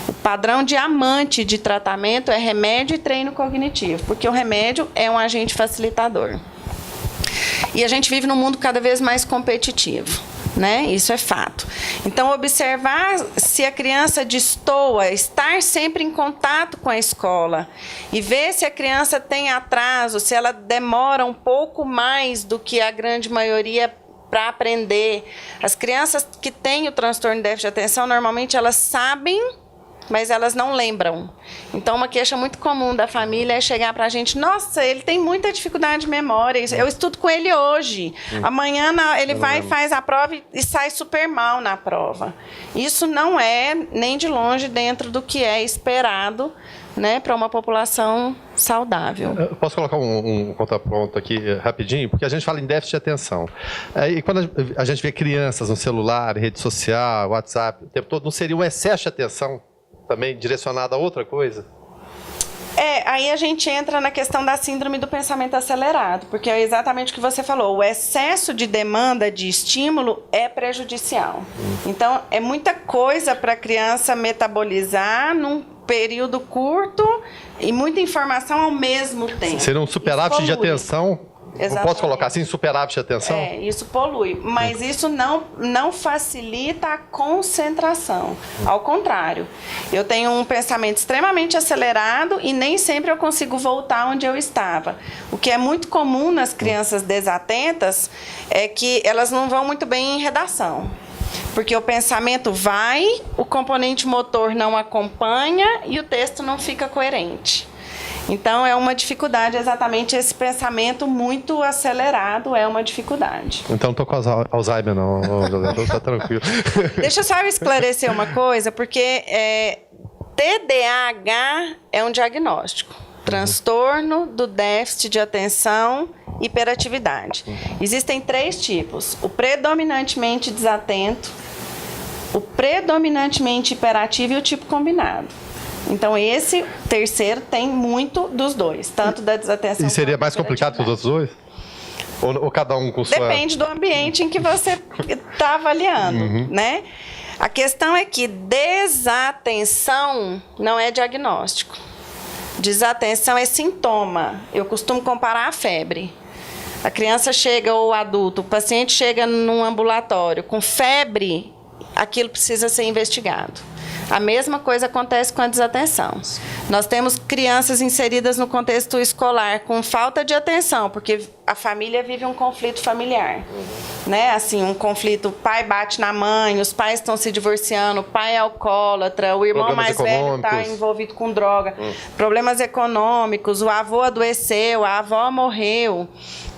O padrão diamante de tratamento é remédio e treino cognitivo, porque o remédio é um agente facilitador. E a gente vive num mundo cada vez mais competitivo, né? Isso é fato. Então, observar se a criança destoa, estar sempre em contato com a escola e ver se a criança tem atraso, se ela demora um pouco mais do que a grande maioria para aprender. As crianças que têm o transtorno de déficit de atenção, normalmente elas sabem, mas elas não lembram. Então, uma queixa muito comum da família é chegar para a gente, nossa, ele tem muita dificuldade de memória, eu estudo com ele hoje, amanhã ele vai e faz a prova e sai super mal na prova. Isso não é nem de longe dentro do que é esperado, né, para uma população saudável. Eu posso colocar um contraponto aqui rapidinho, porque a gente fala em déficit de atenção. E quando a gente vê crianças no celular, rede social, WhatsApp, o tempo todo, não seria um excesso de atenção também direcionado a outra coisa? Aí a gente entra na questão da síndrome do pensamento acelerado, porque é exatamente o que você falou, o excesso de demanda de estímulo é prejudicial. Então, é muita coisa para a criança metabolizar num período curto e muita informação ao mesmo tempo. Seria um superávit de atenção Exatamente. Posso colocar assim, superávit de atenção? Isso polui, mas isso não facilita a concentração. Ao contrário, eu tenho um pensamento extremamente acelerado e nem sempre eu consigo voltar onde eu estava. O que é muito comum nas crianças desatentas é que elas não vão muito bem em redação. Porque o pensamento vai, o componente motor não acompanha e o texto não fica coerente. Então, é uma dificuldade, exatamente esse pensamento muito acelerado é uma dificuldade. Então, não estou com Alzheimer, não, José, tá tranquilo. Deixa eu só esclarecer uma coisa, porque TDAH é um diagnóstico. Transtorno do déficit de atenção, hiperatividade. Existem 3 tipos. O predominantemente desatento, o predominantemente hiperativo e o tipo combinado. Então, esse terceiro tem muito dos dois, tanto da desatenção... E seria mais complicado que os outros dois? Ou cada um com sua... Depende do ambiente em que você está avaliando, né? A questão é que desatenção não é diagnóstico. Desatenção é sintoma. Eu costumo comparar a febre. A criança chega, ou o adulto, o paciente chega num ambulatório com febre, aquilo precisa ser investigado. A mesma coisa acontece com a desatenção. Nós temos crianças inseridas no contexto escolar com falta de atenção, porque a família vive um conflito familiar. Né? Assim, um conflito, o pai bate na mãe, os pais estão se divorciando, o pai é alcoólatra, o irmão mais velho está envolvido com droga, problemas econômicos, o avô adoeceu, a avó morreu,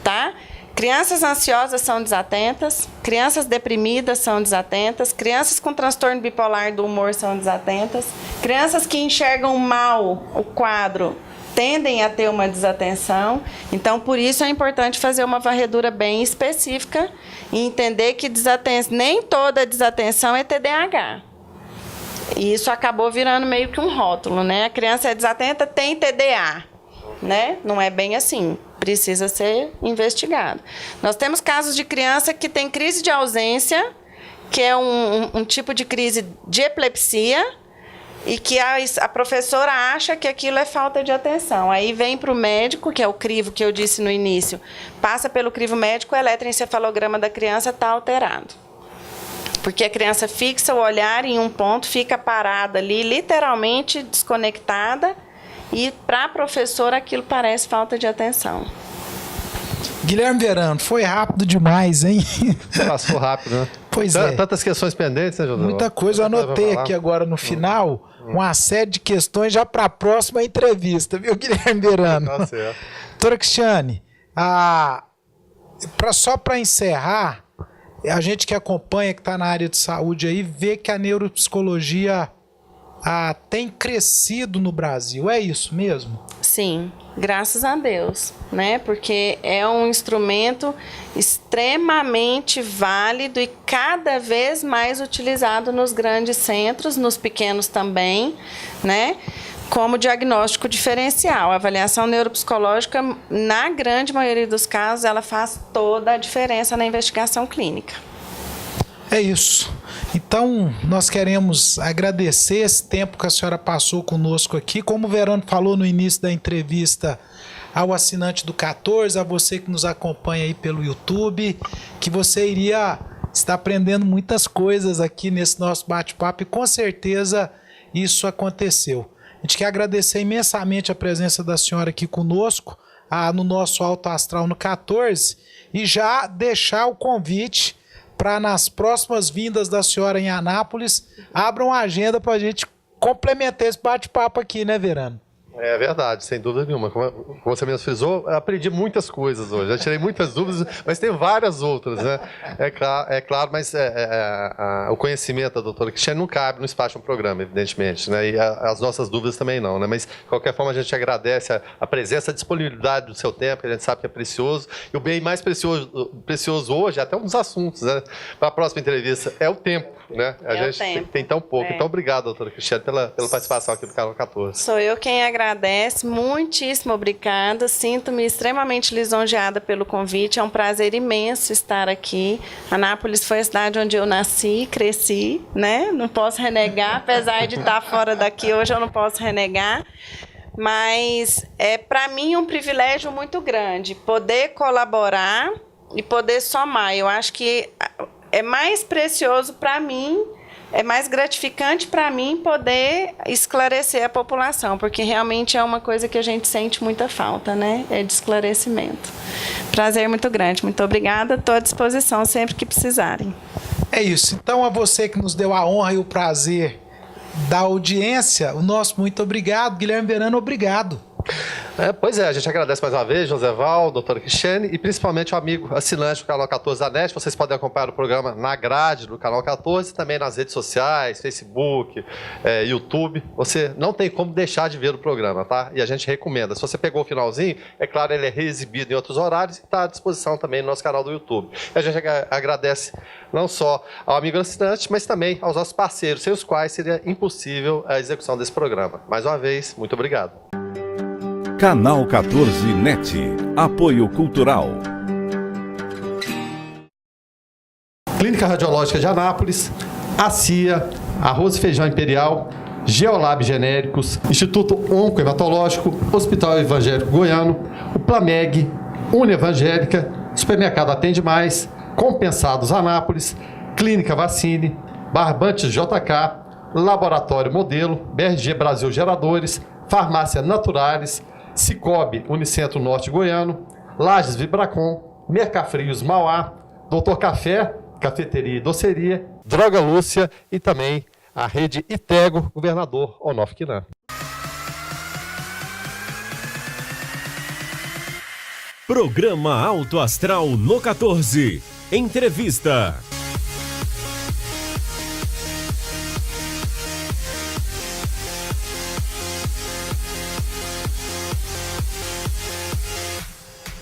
tá? Crianças ansiosas são desatentas, crianças deprimidas são desatentas, crianças com transtorno bipolar do humor são desatentas, crianças que enxergam mal o quadro tendem a ter uma desatenção. Então, por isso é importante fazer uma varredura bem específica e entender que nem toda desatenção é TDAH. E isso acabou virando meio que um rótulo, né? A criança é desatenta, tem TDA, né? Não é bem assim. Precisa ser investigado. Nós temos casos de criança que tem crise de ausência, que é um tipo de crise de epilepsia, e que a professora acha que aquilo é falta de atenção. Aí vem para o médico, que é o crivo que eu disse no início, passa pelo crivo médico, o eletroencefalograma da criança está alterado. Porque a criança fixa o olhar em um ponto, fica parada ali, literalmente desconectada, e para a professora aquilo parece falta de atenção. Guilherme Verano, foi rápido demais, hein? Passou rápido, né? Pois é. Tantas questões pendentes, né, José? Muita coisa. Eu anotei aqui agora no final uma série de questões já para a próxima entrevista, viu, Guilherme Verano? Tá certo. Doutora Cristiane, só para encerrar, a gente que acompanha, que está na área de saúde aí, vê que a neuropsicologia tem crescido no Brasil. É isso mesmo? Sim, graças a Deus, né? Porque é um instrumento extremamente válido e cada vez mais utilizado nos grandes centros, nos pequenos também, né? Como diagnóstico diferencial. A avaliação neuropsicológica, na grande maioria dos casos, ela faz toda a diferença na investigação clínica. É isso. Então, nós queremos agradecer esse tempo que a senhora passou conosco aqui. Como o Verano falou no início da entrevista, ao assinante do 14, a você que nos acompanha aí pelo YouTube, que você iria estar aprendendo muitas coisas aqui nesse nosso bate-papo e com certeza isso aconteceu. A gente quer agradecer imensamente a presença da senhora aqui conosco, no nosso Alto Astral no 14, e já deixar o convite para nas próximas vindas da senhora em Anápolis, abram a agenda para a gente complementar esse bate-papo aqui, né, Verano? É verdade, sem dúvida nenhuma. Como você mesmo frisou, aprendi muitas coisas hoje. Já tirei muitas dúvidas, mas tem várias outras, né? É claro, mas o conhecimento da doutora Cristiane não cabe no espaço de um programa, evidentemente, né? E as nossas dúvidas também não, né? Mas, de qualquer forma, a gente agradece a presença, a disponibilidade do seu tempo, que a gente sabe que é precioso. E o bem mais precioso hoje, até um dos assuntos, né? Para a próxima entrevista, é o tempo, né? A gente tem tão pouco. Então, obrigado, doutora Cristiane, pela participação aqui do canal 14. Sou eu quem agradece, muitíssimo obrigada, sinto-me extremamente lisonjeada pelo convite, é um prazer imenso estar aqui. Anápolis foi a cidade onde eu nasci, cresci, né? Não posso renegar, apesar de estar fora daqui hoje, eu não posso renegar. Mas é para mim um privilégio muito grande poder colaborar e poder somar. Eu acho que é mais precioso para mim, é mais gratificante para mim poder esclarecer a população, porque realmente é uma coisa que a gente sente muita falta, né? É de esclarecimento. Prazer muito grande. Muito obrigada. Estou à disposição sempre que precisarem. É isso. Então, a você que nos deu a honra e o prazer da audiência, o nosso muito obrigado. Guilherme Verano, obrigado. Pois é, a gente agradece mais uma vez, Joseval, doutora Cristiane e principalmente o amigo assinante do Canal 14 da NET. Vocês podem acompanhar o programa na grade do Canal 14 e também nas redes sociais, Facebook, YouTube. Você não tem como deixar de ver o programa, tá? E a gente recomenda. Se você pegou o finalzinho, é claro, ele é reexibido em outros horários e está à disposição também no nosso canal do YouTube. E a gente agradece não só ao amigo assinante, mas também aos nossos parceiros, sem os quais seria impossível a execução desse programa. Mais uma vez, muito obrigado. Canal 14 NET. Apoio Cultural. Clínica Radiológica de Anápolis, a CIA, Arroz e Feijão Imperial, Geolab Genéricos, Instituto Oncohematológico, Hospital Evangélico Goiano, o Plameg, Unievangélica, Supermercado Atende Mais, Compensados Anápolis, Clínica Vacine, Barbantes JK, Laboratório Modelo, BRG Brasil Geradores, Farmácia Naturalis, Cicobi Unicentro Norte Goiano, Lages Vibracom, Mercafrios Mauá, Doutor Café, Cafeteria e Doceria, Droga Lúcia e também a rede Itego, Governador Onofre Quinan. Programa Alto Astral no 14. Entrevista.